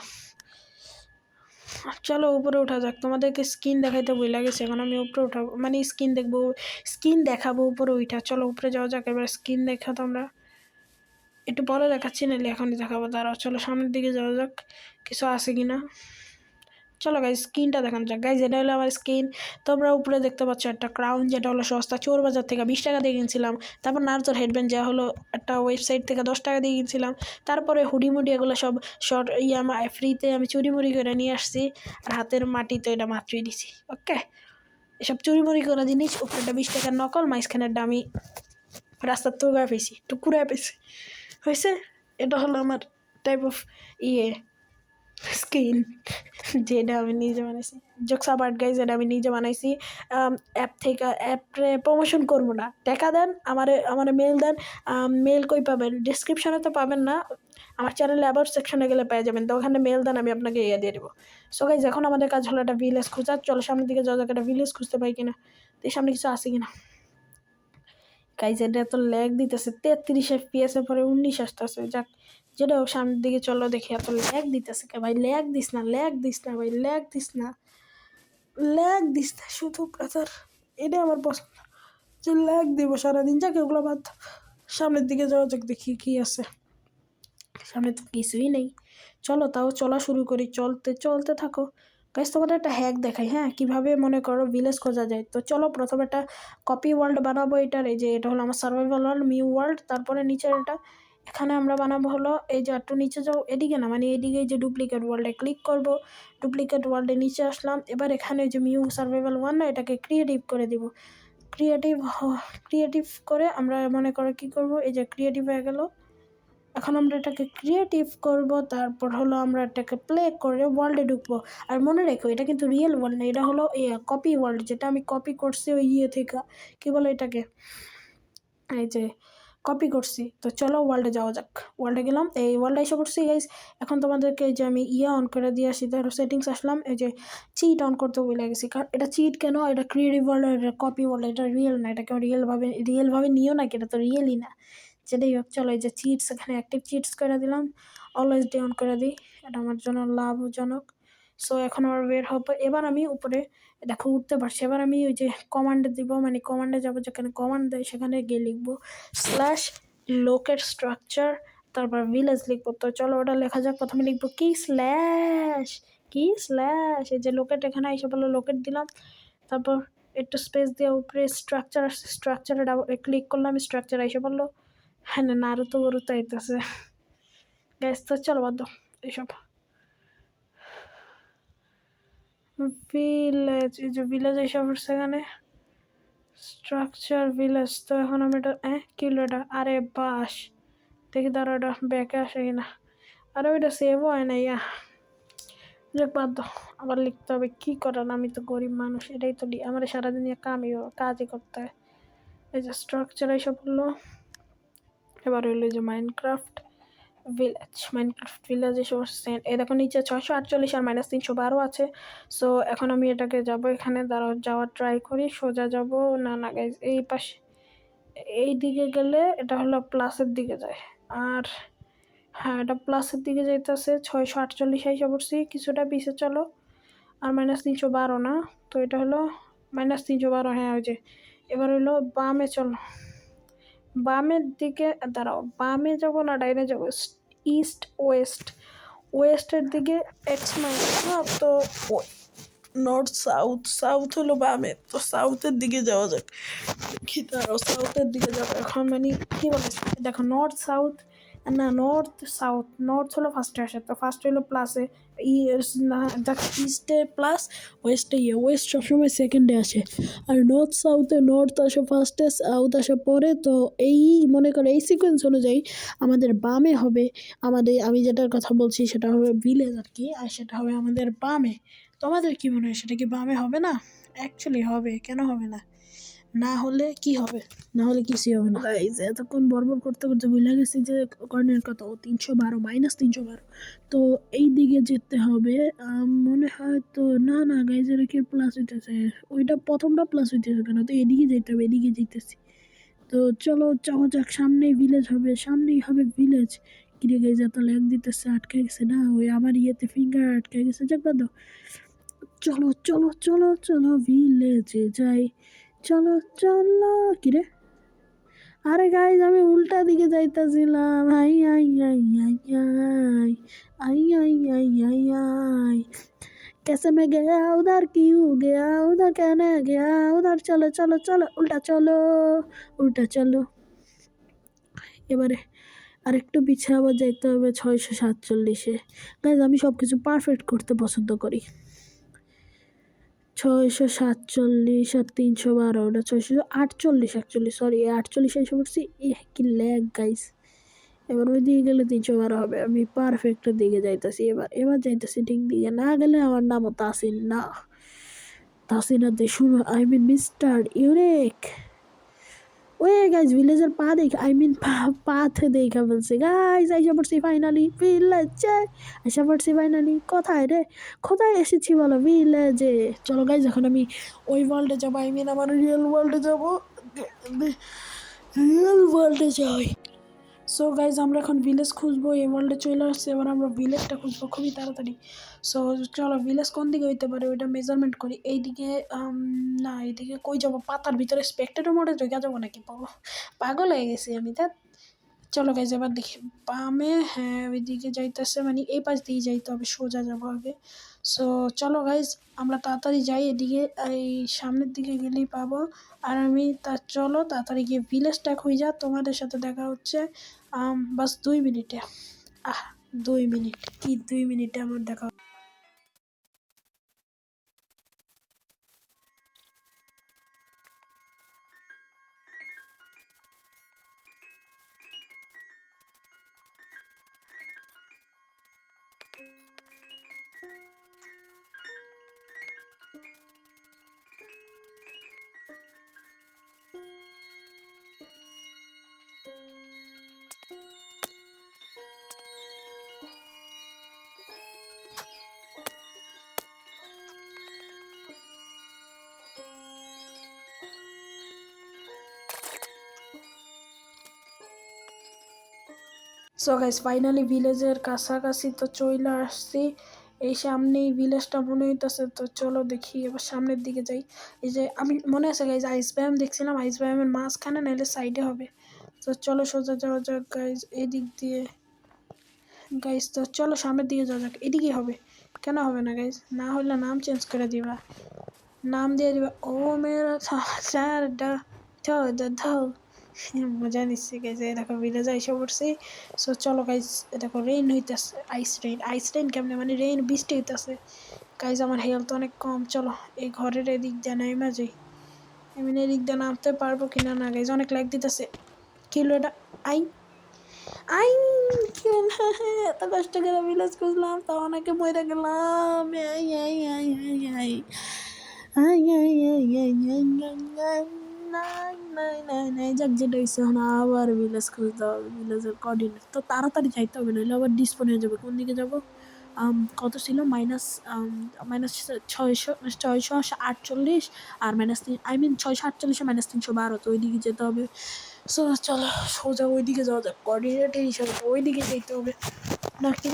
চলো উপরে ওঠা যাক, তোমাদেরকে স্কিন দেখাইতে বই লাগেছে, এখন আমি উপরে উঠাবো, মানে স্কিন দেখাবো উপরে উঠা। চলো উপরে যাওয়া যাক, এবার স্কিন দেখা তোমরা একটু পরে দেখাচ্ছি, নাহলে এখনই দেখাবো, দাঁড়াও। চলো সামনের দিকে যাওয়া যাক, কিছু আছে কিনা। চলো গাইজ স্কিনটা দেখানো যাক। গাইজ এটা হলো আমার স্কিন। তোমরা উপরে দেখতে পাচ্ছ একটা ক্রাউন, যেটা হলো সস্তা, চোর বাজার থেকে 20 টাকা দিয়ে কিনছিলাম। তারপর নার্জর হেডব্যান্ড, যা হলো একটা ওয়েবসাইট থেকে 10 টাকা দিয়ে কিনছিলাম। তারপরে হুডিমুডি এগুলো সব শর্ট ফ্রিতে আমি চুরিমুড়ি করে নিয়ে আসছি। আর হাতের মাটি তো এটা মাত্রই দিছি, ওকে। এসব চুরিমুড়ি করা জিনিস, উপরেটা 20 টাকার নকল, মাঝখানেরটা আমি রাস্তার তো গায়ে পেয়েছি, টুকুরে পেয়েছি, হয়েছে। এটা হলো আমার টাইপ অফ স্কিন, যেটা আমি নিজে বানাইছি। জোকস আবাউট গাইজ, এটা আমি নিজে বানাইছি। অ্যাপে প্রমোশন করবো না, টাকা দেন আমারে মেল দেন। মেল কই পাবেন, ডিসক্রিপশনে তো পাবেন না, আমার চ্যানেলে অ্যাবাউট সেকশনে গেলে পেয়ে যাবেন, তো ওখানে মেল দেন, আমি আপনাকে ইয়ে দিয়ে দেবো। সো গাইজ এখন আমাদের কাজ হলো একটা ভিলেজ খোঁজা। চলো সামনের দিকে যাওয়া যাক, একটা ভিলেজ খুঁজতে পাই কিনা, তো এই সামনে কিছু আছে কিনা। গাইজ এটা এত ল্যাগ দিতেছে, 33 FPS পরে 19 আসতেছে। যাক যেটা হোক, সামনের দিকে চলো দেখি। এত ল্যাগ দিতেছে কে ভাই, ল্যাগ দিস না ভাই, ল্যাগ দিস না শুধু ব্রাদার, এটা আমার পছন্দ যে ল্যাগ দিব সারাদিন। যাকে ওগুলো বাদ, সামনের দিকে যাওয়া যাক, দেখি কি আছে। সামনে তো কিছুই নেই, চলো তাও চলা শুরু করি, চলতে থাকো। গাইস তোমাদের একটা হ্যাক দেখাই, হ্যাঁ কীভাবে মনে করো ভিলেজ খোঁজা যায়। তো চলো প্রথমে একটা কপি ওয়ার্ল্ড বানাবো এটার, এই যে এটা হলো আমার সার্ভাইভাল ওয়ার্ল্ড মিউ ওয়ার্ল্ড, তারপরে নিচের এটা এখানে আমরা বানাবো হলো এই যে একটু নিচে যাও এদিকে না, মানে এদিকে এই যে ডুপ্লিকেট ওয়ার্ল্ডে ক্লিক করব, ডুপ্লিকেট ওয়ার্ল্ডে নিচে আসলাম, এবার এখানে যে মিউ সার্ভাইভাল ওয়ান না এটাকে ক্রিয়েটিভ করে দিব। ক্রিয়েটিভ করে আমরা মনে করো কী করব, এই যে ক্রিয়েটিভ হয়ে গেল। এখন আমরা এটাকে ক্রিয়েটিভ করব, তারপর হলো আমরা এটাকে প্লে করে ওয়ার্ল্ডে ঢুকবো। আর মনে রেখো এটা কিন্তু রিয়েল ওয়ার্ল্ড না, এটা হলো কপি ওয়ার্ল্ড, যেটা আমি কপি করছি ওই থেকে, কী বলে এটাকে, এই যে কপি করছি। তো চলো ওয়ার্ল্ডে যাওয়া যাক। ওয়ার্ল্ডে গেলাম, এই ওয়ার্ল্ডে এসে পড়ছি গাইস। এখন তোমাদেরকে এই যে আমি অন করে দিয়ে আসি, ধরো সেটিংস আসলাম, এই যে চিট অন করতে বলে গেছি, কারণ এটা চিট কেন, এটা ক্রিয়েটিভ ওয়ার্ল্ড, এটা কপি ওয়ার্ল্ড, এটা রিয়েল না, এটা কেউ রিয়েলভাবে নিও না, এটা তো রিয়েলই না। যেটাই হোক চলো এই যে চিটস, এখানে অ্যাক্টিভ চিটস করে দিলাম, অলওয়েজ ডে অন করে দিই, এটা আমার জন্য লাভজনক। সো এখন আমার বের হবো, এবার আমি উপরে দেখো উঠতে পারছি, এবার আমি ওই যে কমান্ডে দিব, মানে কমান্ডে যাবো, যেখানে কমান্ড দেয় সেখানে গিয়ে লিখবো স্ল্যাশ লোকেট স্ট্রাকচার, তারপর ভিলেজ লিখবো। তো চলো ওটা লেখা যাক, প্রথমে লিখবো কি স্ল্যাশ, এই যে লোকেট, এখানে এসে বললো লোকেট দিলাম, তারপর একটু স্পেস দিয়ে উপরে স্ট্রাকচার, স্ট্রাকচারে ক্লিক করলাম, স্ট্রাকচার এসে বললো, হ্যাঁ না নারুতো বরুতো আইতেছে গ্যাস। তো চলো বাদ দাও এইসব। ভিলেজ, এই যে ভিলেজ এইসব সেখানে স্ট্রাকচার ভিলেজ। তো এখন আমি এটা কি হলো এটা, আরে বাস, দেখি দাঁড়া ওটা ব্যাকে আসে কিনা, আরে ওইটা সেভও হয় না, যাক বাদ দাও, আবার লিখতে হবে, কী করার, আমি তো গরিব মানুষ, এটাই তো আমার সারাদিন কাজই করতে হয়। এই যে স্ট্রাকচার এইসব হলো, এবার হইলো যে মাইনক্রাফট ভিলেজ এসব সেন্ট, এই দেখো নিচে 648 আর -312 আছে। সো এখন আমি এটাকে যাব, এখানে দাঁড়াও যাওয়ার ট্রাই করি, সোজা যাব, না গাইজ এই পাশে, এই দিকে গেলে এটা হলো প্লাসের দিকে যায়, আর হ্যাঁ এটা প্লাসের দিকে যাইতেছে, 648 এসে পড়ছি, কিছুটা পিছিয়ে চলো, আর -312 না, তো এটা হলো -312, হ্যাঁ ওই যে। এবার হলো বামে চলো, বামের দিকে দাঁড়াও, বামে যাবো না ডাইনে যাবো, ইস্ট ওয়েস্টের দিকে এক্স মাইনাস, তো নর্থ সাউথ হলো বামে, তো সাউথের দিকে যাওয়া যাক, কি দাঁড়াও সাউথের দিকে যাবো এখন, মানে কী বলে দেখো নর্থ হলো ফার্স্টে আসে, তো ফার্স্ট হলো প্লাসে, দেখো ইস্টে প্লাস, ওয়েস্টে ওয়েস্ট সবসময় সেকেন্ডে আসে, আর নর্থ আসে ফার্স্টে, সাউথ আসে পরে। তো এই মনে করো এই সিকোয়েন্স অনুযায়ী আমাদের বামে হবে, আমি যেটার কথা বলছি সেটা হবে ভিলেজ আর কি, আর সেটা হবে আমাদের বামে। তোমাদের কি মনে হয় সেটা কি বামে হবে না? অ্যাকচুয়ালি হবে, কেন হবে না, না হলে কি হবে, না হলে কিছুই হবে না। এই যে এতক্ষণ বরবর করতে করতে ভুলে গেছি যে কর্নের কত, 312 -312, তো এই দিকে যেতে হবে, মনে হয় তো, না গাইজ এর কি প্লাস হইতেছে, ওইটা প্রথমটা প্লাস হইতেছে কেন, তো এদিকে যেতে হবে, এদিকে যেতেছি। তো চলো যাওয়া যাক, সামনেই ভিলেজ হবে, সামনেই হবে ভিলেজ। কিরে গাইজ এত ল্যাগ দিতেছে, আটকে গেছে না, ওই আমার ইয়েতে ফিঙ্গার আটকে গেছে, যাক বাদ দাও। চলো ভিলেজে যাই, চলো কিরে, আরে গাইজ আমি উল্টা দিকে যাইতাছিলাম, আই আই আই আই আই আই আই আই আই আই कैसे मैं गया उधर क्यों गया उधर कहने गया उधर चलो उल्टा चलो। এবারে আরেকটু পিছিয়ে আবার যাইতে হবে 647-এ। গাইজ আমি সব কিছু পারফেক্ট করতে পছন্দ করি। 647 আর 312, ওটা 648 অ্যাকচুয়ালি, সরি 48 এসে পড়ছি, কি ল্যাগ গাইস। এবার ওই দিকে গেলে 312 হবে, আমি পারফেক্টের দিকে যাইতেছি, এবার যাইতেছি ঠিক দিকে, না গেলে আমার নামও তাসিন না, তাসিনাতে শুনো, আই মিন মিস্টার ইউনিক। ওই গাইজ ভিলেজের পাথ দেখা বলছে গাইজ, আইসা পড়ছি ফাইনালি ভিলেজে, আইসা পড়ছি ফাইনালি, কোথায় এসেছি বলো, ভিলেজে। চলো গাইজ এখন আমি ওই ওয়ার্ল্ডে যাবো, আমার রিয়েল ওয়ার্ল্ডে যাই। সো গাইজ আমরা এখন ভিলেজ খুঁজবো, এই ওয়ার্ল্ডে চলে আসছে, এবার আমরা ভিলেজটা খুঁজবো খুবই তাড়াতাড়ি। সো চলো ভিলেজ কোন দিকে হইতে পারে ওইটা মেজারমেন্ট করি, এইদিকে, না এইদিকে কই যাবো, পাতার ভিতরে স্পেক্টেটর মোডে ঢুকে যাবো নাকি, পাগল হয়ে গেছি আমি, তা চলো গাইজ এবার দেখি বামে, হ্যাঁ ওইদিকে যাইতেছে, মানে এই পাশ দিয়ে যাইতে হবে, সোজা যাবো আগে। সো চলো গাইজ আমরা তাড়াতাড়ি যাই, এদিকে এই সামনের দিকে গেলেই পাবো। আর আমি চলো তাড়াতাড়ি গিয়ে ভিলেজটা খুঁজে তোমাদের সাথে দেখা হচ্ছে বাস 2 মিনিটে। 2 মিনিট, কি 2 মিনিটে আমার দেখা। সো গাইস ফাইনালি ভিলেজের কাছাকাছি তো চলে আসছি। এই সামনেই ভিলেজটা মনে হইতেছে, তো চলো দেখি এবার সামনের দিকে যাই। এই যে আমি মনে আছে গাইজ আইস ব্যায়াম দেখছিলাম, আইস ব্যায়ামের মাঝখানে নাইলে সাইডে হবে। তো চলো সোজা যাওয়া যাক গাইজ এদিক দিয়ে। গাইজ তো চলো সামনের দিকে যাওয়া যাক, এদিকেই হবে। কেন হবে না গাইজ? না হলে নাম চেঞ্জ করে দিবা, নাম দিয়ে দিবা ও মেরা চার ডা ঢ। মজা নিচ্ছি গাইজ, এই দেখো ভিলেজে এসে পড়ছি। সো চলো গাইজ, দেখো রেইন হইতেছে, আইস রেইন। আইস রেইন কেমনে মানে রেইন বৃষ্টি হইতেছে। গাইজ আমার হেলথ অনেক কম, চলো এই ঘরের এদিক দিয়ে নাইমা যাই। আমি এদিক দিয়ে নামতে পারবো কিনা না গাইজ, অনেক লাইক দিতেছে। কি হলো এটা? আই আই কি হলো? এত কষ্ট করে ভিলেজ খুঁজলাম তাও অনেকে মরে গেলাম। আই আই আই আই আই আই আই আই আই আই আই নাই নাই নাই নাই যাক, যেটা হয়েছে এখন আবার ভিলেজ খুঁজতে হবে, ভিলেজের কোঅর্ডিনেট তো তাড়াতাড়ি যাইতে হবে, নাহলে আবার ডিসপোন হয়ে যাবে। কোন দিকে যাবো? কত ছিল? মাইনাস মাইনাস 648 আর -3, আই মিন 648 -312, তো ওইদিকে যেতে হবে। সো চলো সোজা ওইদিকে যাওয়া যাক, কোঅর্ডিনেটের হিসাবে ওইদিকে যেতে হবে নাকি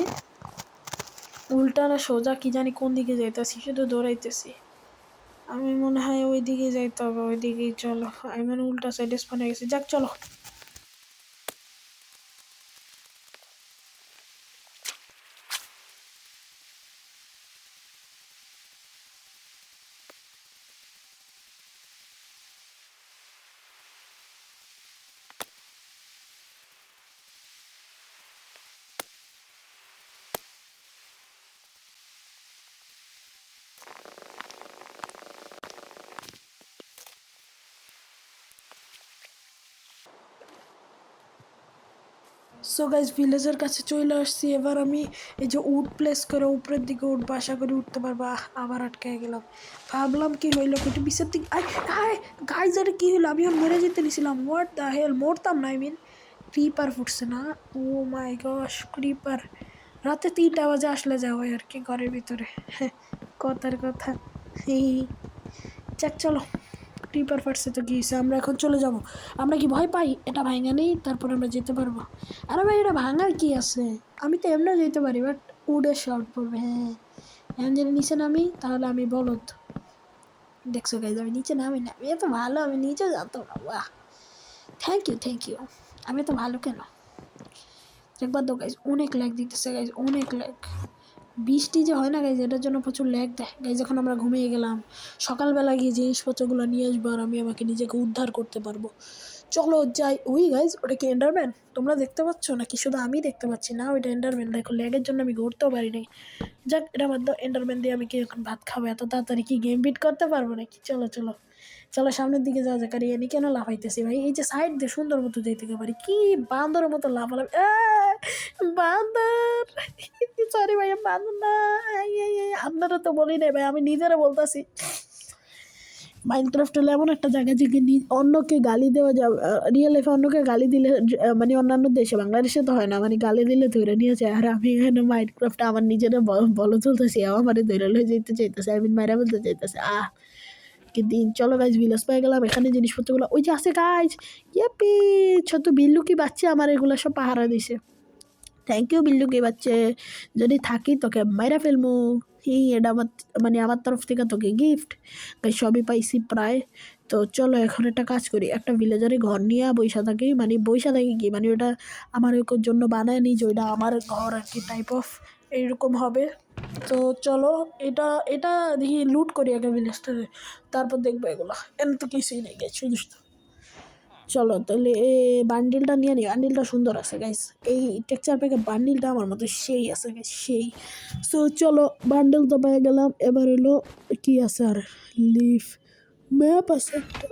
উল্টা না সোজা, কি জানি কোন দিকে যাইতেছি, শুধু দৌড়াইতেছি। আমি মনে হয় ওই দিকে যাইতে হবে, ওই দিকেই চলো। আমি মানে উল্টা সাইডে স্পনে গেছি, যাক চলো। সো গাইজ ভিলেজের কাছে চলে আসছি। এবার আমি এই যে উড প্লেস করে উপরের দিকে উঠবো, আশা করি উঠতে পারবো। আবার আটকে গেলাম, ভাবলাম কি হইলো, একটু বিশের দিকে গাইজ আরে কি হইলো? আমি আর মরে যেতে নিছিলাম, হোয়াট দ্য হেল, মরতাম না। আই মিন ক্রিপার ফুটছে না, ও মাই গশ ক্রিপার। রাতে 3টা বাজে আসলে যাওয়া আর কি ঘরের ভিতরে, কথার কথা। যাক চলো, ক্রিপার ফাটছে তো গিয়েছে, আমরা এখন চলে যাব। আমরা কি ভয় পাই? এটা ভাঙা নেই, তারপর আমরা যেতে পারবো। আরে ভাই এটা ভাঙার কি আছে? আমি তো এমনি যেতে পারি, বাট উডের শর্ট পড়বে। হ্যাঁ এখন যদি নিচে নামি তাহলে আমি বলদ। দেখছো গাইজ আমি নিচে নামি না, আমি এত ভালো, আমি নিচে যেতাম না। বাহ, থ্যাংক ইউ থ্যাংক ইউ। আমি তো ভালো কেন? একবার তো গাইজ অনেক ল্যাগ দিতেছে গাইজ, অনেক ল্যাগ। বৃষ্টি যে হয় না গাইজ, এটার জন্য প্রচুর ল্যাগ দেয় গাইজ। যখন আমরা ঘুমিয়ে গেলাম, সকালবেলা গিয়ে জিনিসপত্রগুলো নিয়ে আসবো আর আমি আমাকে নিজেকে উদ্ধার করতে পারবো। চলো যাই। ওই গাইজ ওটা কি এন্ডারম্যান? তোমরা দেখতে পাচ্ছ নাকি শুধু আমি দেখতে পাচ্ছি? না ওইটা এন্ডারম্যান, দেখো ল্যাগের জন্য আমি ঘুরতেও পারি নাই। যাক এটা বাদ দাও, এন্ডারম্যান দিয়ে আমি কি এখন ভাত খাবো? এত তাড়াতাড়ি কি গেম বিট করতে পারবো নাকি? চলো চলো চলো সামনের দিকে যাওয়া যাক। আর এনি কেন লাফাইতেছি ভাই? এই যে সাইড দিয়ে সুন্দর মতো যেতে পারি, কি বান্দরের মতো লাফালাম। বান্দর, সরি ভাই, বান্দর না। আপনারা তো বলি নাই ভাই, আমি নিজেরা বলতেছি। মাইনক্রাফট হলো এমন একটা জায়গা যে অন্যকে গালি দেওয়া যাবে। রিয়েল লাইফে অন্যকে গালি দিলে মানে অন্যান্য দেশে, বাংলাদেশে তো হয় না, মানে গালি দিলে ধরে নিয়েছে। আর আমি এখানে মাইনক্রাফটে আমার নিজেরা বলো চলতেছি, আমার ধরে লয়ে যেতে চাইতেছে, আমি মাইরা বলতে চাইতেছে। কি দিন! চলো গাইজ ভিলেজ পেয়ে গেলাম, এখানে জিনিসপত্রগুলো ওই যে আছে গাইজ। ইয়াপি, ছোট বিল্লুকি বাচ্চা আমার এগুলো সব পাহারা দিছে। থ্যাংক ইউ বিল্লুকি বাচ্চা, যদি থাকি তোকে মাইরা ফেলমু। এটা আমার মানে আমার তরফ থেকে তোকে গিফট। সবই পাইছি প্রায়। তো চলো এখন একটা কাজ করি, একটা ভিলেজারে ঘর নিয়ে বইসা থাকি কি মানে ওটা আমার জন্য বানায় নি, যে ওইটা আমার ঘর আর কি টাইপ অফ। এইরকম হবে। তো চলো এটা এটা দেখি লুট করি আগে ভিলেজটারে, তারপর দেখবো এগুলো। এর তো কিছুই নেই গাইস, শুধু শুধু। চলো তাহলে এই বান্ডিলটা নিয়ে নিই, বান্ডিলটা সুন্দর আছে গাইস। এই টেক্সচার প্যাকে বান্ডিলটা আমার মতো সেই আছে গাইস, সেই। সো চলো বান্ডেল তো পেয়ে গেলাম, এবার হলো কি আছে আর লিফ ম্যাপ আছে একটা,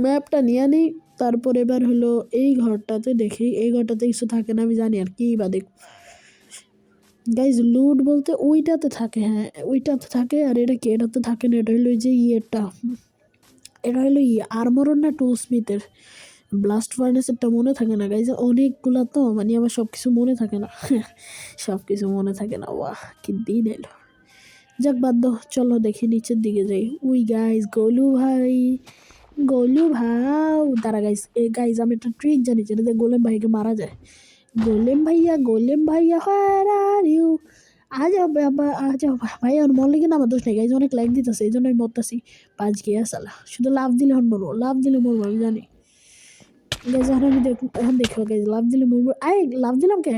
ম্যাপটা নিয়ে নিই। তারপর এবার হলো এই ঘরটাতে দেখি, এই ঘরটাতে কিছু থাকে না আমি জানি, আর কি বা দেখ গাইজ লুট বলতে ওইটাতে থাকে, হ্যাঁ ওইটাতে থাকে। আর এটা কি, এটাতে থাকে না, এটা হলো যে ইয়েটা, এটা হলো আর্মরন না টুল স্মিথের ব্লাস্ট ফার্নেসেরটা মনে থাকে না গাইজ, অনেকগুলা তো মানে আমার সব কিছু মনে থাকে না সব কিছু মনে থাকে না, ওয়াহ কি দিন এলো। যাক বাদ দাও, চলো দেখি নিচের দিকে যাই। উই গাইজ গোলু ভাই, গোলু ভাও দাঁড়া গাইজ, এ গাইজ আমি একটা ট্রিক জানি যেটাতে গোলেম ভাইকে মারা যায়। গোলেম ভাইয়া হোয়ার আর ইউ, আ যাও বাবা আ যাও ভাই, আর মরলে কিনা আমার দোষ নেই গাইজ, অনেক লাইক দিতেছে এই জন্য আমি মরতেছি। পাঁচ গিয়া সালা, শুধু লাভ দিলে হন মরবো, লাভ দিলে মরবো আমি জানি গাইজ। এখন দেখো গাইজ, লাভ দিলে মরবো। আয় লাভ দিলাম কে,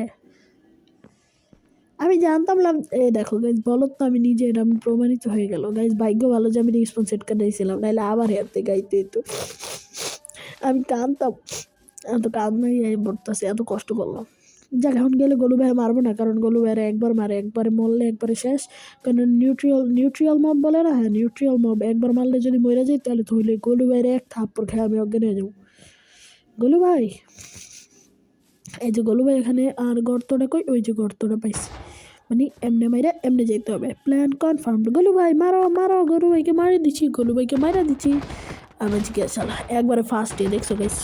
আমি জানতাম লাভ, এ দেখো গাইজ বলো তো, আমি নিজে এটা প্রমাণিত হয়ে গেল গাইজ। ভাগ্য ভালো যে আমি রেসপন্স সেট করে দিয়েছিলাম, নাহলে আবার হেরতে গাইতে তো আমি কাঁদতাম, এত কান্নাই পড়তেছে, এত কষ্ট করলাম। যাক এখন গেলে গোলু ভাই মারবো না, কারণ গোলু ভাইয়ের একবার মারে, একবারে মরলে একবারে শেষ। কারণ নিউট্রিয়াল মব বলে না, হ্যাঁ নিউট্রিয়াল মব, একবার মারলে যদি মরে যায় তাহলে তো হইলে গোলু ভাইয়ের এক থাপ্পড় খেয়ে আমি অজ্ঞান হয়ে যাবো। গোলু ভাই, এই যে গোলু ভাই এখানে, আর গর্তটা কই, ওই যে গর্তটা পাইছি, মানে এমনে মাইরা এমনে যেতে হবে, প্ল্যান কনফার্ম। গোলু ভাই মারো মারো, গোলু ভাইকে মারি দিচ্ছি, গোলু ভাইকে মারা দিচ্ছি। আমি জিজ্ঞেস চালা একবারে ফার্স্টে দেখছো গাইস,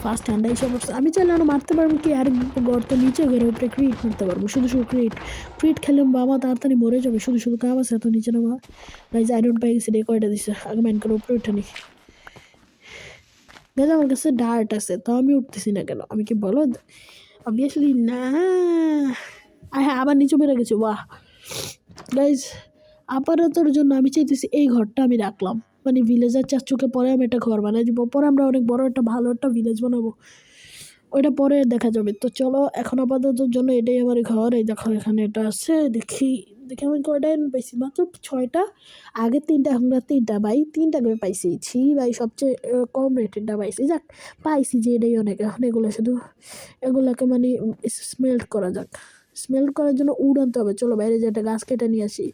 ফার্স্ট হ্যান্ড এসে পড়ছে। আমি চাইলে আরও মারতে পারবো কি, আর গর্ত নিচে ঘরে উপরে ক্রিট মারতে পারবো, শুধু শুধু ক্রিট খেলে বাবা তাড়াতাড়ি মরে যাবে, শুধু শুধু কাম আছে এত নিচে নামা। গাইজ আয়রন পাই গেছে, রে কয়টা দিচ্ছে, আগে মাইন করে উপরে উঠে নি। গাইজ আমার কাছে ডার্ট আছে, তো আমি উঠতেছি না কেন, আমি কি বলো অবভিয়াসলি না। হ্যাঁ আবার নিচে বেড়ে গেছে, বাহ গাইজ। আপাততর জন্য আমি চাইতেছি এই ঘরটা আমি রাখলাম, মানে ভিলেজার চাচুকে পরে আমি একটা ঘর বানাই দিব, পরে আমরা অনেক বড় একটা ভালো একটা ভিলেজ বানাবো, ওইটা পরে দেখা যাবে। তো চলো এখন আপাততর জন্য এটাই আমার ঘর। এই দেখো এখানে এটা আছে, দেখি দেখি আমি কয়টা পাইছি, মাত্র 6টা, আগে 3টা এখন 3টা ভাই, 3টা করে পাইছি, ছি ভাই সবচেয়ে কম রেটেডটা পাইছি। যাক পাইছি যে এটাই অনেক, এখন এগুলো শুধু এগুলোকে মানে স্মেল্ট করা যাক, স্মেল্ট করার জন্য উড আনতে হবে। চলো বাইরে যে একটা গাছ কেটে নিয়ে আসি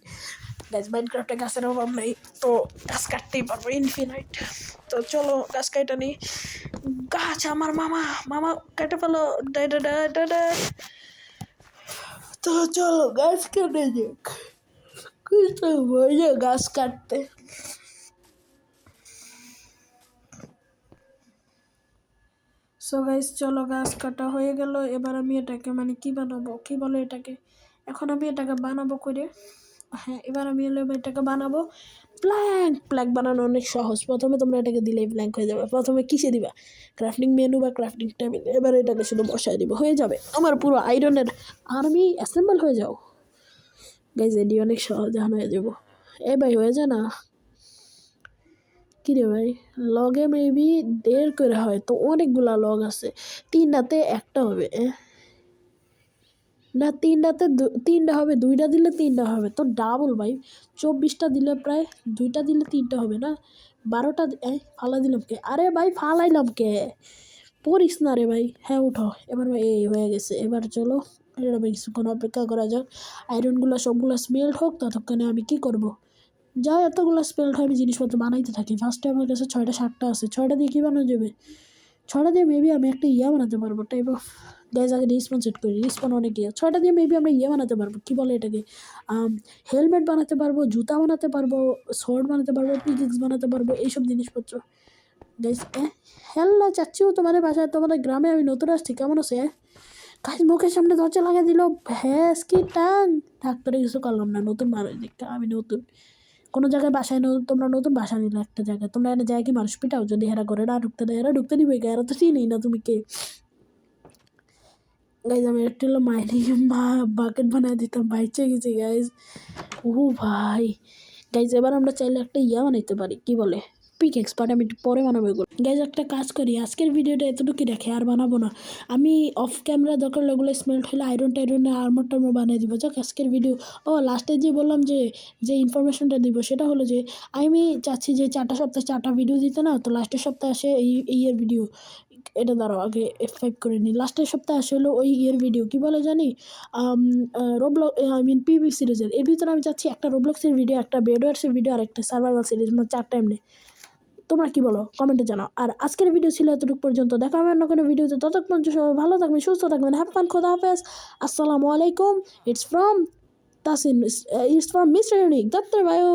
গাছ, মাইনক্রাফটে গাছের অভাব নেই, তো গাছ কাটতেই পারবো ইনফিনাইট। তো চলো গাছ কেটে নিই, গাছ আমার মামা মামা কেটে ফেলো, তো চলো গাছ কেটে যাক, কিন্তু মজা গাছ কাটতে। সো গাইস চলো গাছ কাটা হয়ে গেল, এবার আমি এটাকে মানে কি বানাবো, কি বলে এটাকে, এখন আমি এটাকে বানাবো করে, হ্যাঁ এবার আমি এটাকে বানাবো প্ল্যাঙ্ক বানানো অনেক সহজ। প্রথমে তোমরা এটাকে দিলেই প্ল্যাঙ্ক হয়ে যাবে। প্রথমে কিসে দিবা, ক্রাফটিং মেনু বা ক্রাফটিং টেবিল, এবার এটাকে শুধু বসায় দিব, হয়ে যাবে আমার পুরো আয়রনের আর্মি অ্যাসেম্বল হয়ে যাও গাইজ। এটি অনেক সহজ, এখন হয়ে যাবো। এ ভাই হয়ে যায় না কিরে ভাই, লগে মেবি 1.5 করে হয়, তো অনেকগুলা লগ আছে, 3টাতে একটা হবে, না 3টা হবে, 2টা দিলে 3টা হবে, তো ডাবল ভাই 24টা দিলে প্রায় 2টা দিলে 3টা হবে না, 12টা ফালা দিলাম কে, আরে ভাই ফালাইলাম কে, পড়িস না রে ভাই। হ্যাঁ উঠো এবার ভাই, এই হয়ে গেছে। এবার চলো এটা ভাই কিছুক্ষণ অপেক্ষা করা যাক, আয়রনগুলো সবগুলো স্মেল্ট হোক, ততক্ষণে আমি কি করব, যা এতগুলো স্মেল্ট হয় আমি জিনিসপত্র বানাইতে থাকি। ফার্স্টে আমার কাছে 6টা 7টা আছে, 6টা দিয়ে কী বানানো যাবে, 6টা দিয়ে মেবি আমি একটা বানাতে পারবো, টাইপ অফ গাইজ। আগে রিসপন সেট করি, রিসপন অনেক 6টা দিয়ে মেবি আমরা বানাতে পারবো, কী বলে এটাকে, হেলমেট বানাতে পারবো, জুতা বানাতে পারবো, শর্ট বানাতে পারবো, পিকিক্স বানাতে পারবো, এইসব জিনিসপত্র গাইজ। হ্যালো চাচ্ছিও তোমাদের বাসায়, তোমাদের গ্রামে আমি নতুন আসছি, কেমন আছে গাইজ। মুখের সামনে দরজা লাগিয়ে দিল, ভ্যাস কি টান, ডাক্তারে কিছু করলাম না, নতুন মানুষ আমি নতুন কোনো জায়গায় বাসায় তোমরা নতুন বাসা নিলে একটা জায়গায়, তোমরা এনে যায় কি মানুষ পিটাও, যদি হেরা করে না ঢুকতে দেয়, এরা ঢুকতে দিবে, এরা তো চিনি না তুমি কে গাইজ। আমি একটা হলো মাইনিং বাকেট বানায় দিতাম, বাইচে গেছি গাইজ। ও ভাই গাইজ, এবার আমরা চাইলে একটা বানাইতে পারি, কি বলে পিক এক্সপার্ট, আমি একটু পরে বানাবো এগুলো। গাইজ একটা কাজ করি, আজকের ভিডিওটা এতটুকুই রাখি, আর বানাবো না। আমি অফ ক্যামেরা দরকার ওগুলো স্মেল্ট হলে আয়রন টাইরনে আর্মর টার্মর বানিয়ে দিব। যাক আজকের ভিডিও। ও লাস্টে যে বললাম যে ইনফরমেশনটা দিব সেটা হলো যে আমি চাচ্ছি যে 4টা সপ্তাহে 4টা ভিডিও দিতে না, তো লাস্টের সপ্তাহে আসে এই ইয়ের ভিডিও। এটা দাঁড়াও আগে F5 করে নিই। লাস্টের সপ্তাহে আসে হলো ওই ইয়ের ভিডিও, কী বলে জানি, রোবলক, আই মিন পিবি সিরিজের। এর ভিতরে আমি চাচ্ছি একটা রোবলক্সের ভিডিও, একটা বেডওয়ার্সের ভিডিও, আর একটা সার্ভাইভাল সিরিজ, মানে 4টা এমনি। তোমরা কি বলো কমেন্টে জানাও। আর আজকের ভিডিও ছিল এতটুকু পর্যন্ত, দেখা হবে অন্য কোনো ভিডিওতে। ততক্ষণ সবাই ভালো থাকবেন, সুস্থ থাকবেন। হ্যাভ ফান, খোদা হাফেজ, আসসালামু আলাইকুম। It's from Tasin, it's from mister unique দত্তর ভাইও।